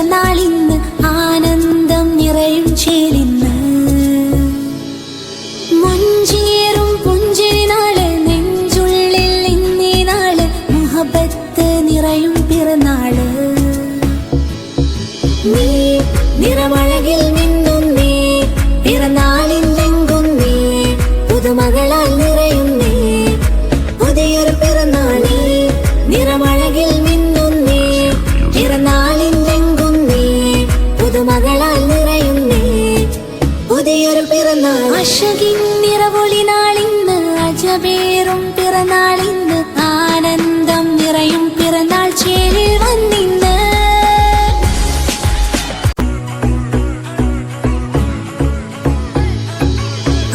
പിറന്നാളിന്ന് ആനന്ദം നിറയും ചേലിന്ന് മഞ്ചേറും പുഞ്ചിരി നാള് നെഞ്ചുള്ളിൽ ഇന്നീ നാള് മുഹബത്ത് നിറയും പിറന്നാള് നീ നിറമഴകിൽ മിന്നും നീ പിറന്നാളിലെങ്കും നീ പുതുമകളാൽ നിറയും നീ പുതിയൊരു പിറന്നാളി നിറമഴകിൽ മിന്നും നീ പിറന്നാളിലെങ്കും നീ പുതുമകളാൽ നിറയും നീ പുതിയൊരു പിറന്നാൾ അശകിൻ നിറവൊളി നാളിന്ന് അജബേറും പിറന്നാളിന്ന് ആനന്ദം നിറയും പിറന്നാൾ ചേലിൽ വന്നിന്ന്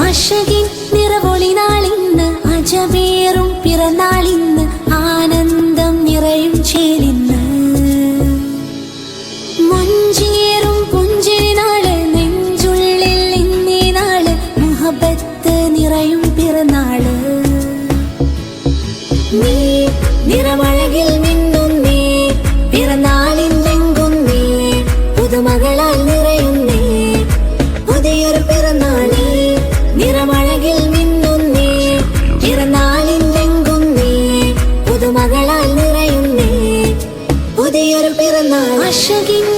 അശകിൻ നിറവൊളി നാളിന്ന് അജബേറും പിറന്നാളിന്ന് ആനന്ദം നിറയും ചേലിന്ന് മഞ്ചേറും പുഞ്ചിരി നാള് നെഞ്ചുള്ളിൽ ഇന്നീ നാള് മുഹബത്ത് നിറയും പിറന്നാള് നീ നിറമഴകിൽ മിന്നും നീ പിറന്നാളിലെങ്കും നീ പുതുമകളാൽ നിറയും നീ പുതിയൊരു പിറന്നാളി നിറമഴകിൽ മിന്നും നീ പിറന്നാളിലെങ്കും നീ പുതുമകളാൽ നിറയും നീ പുതിയൊരു പിറന്നാൾ അശകി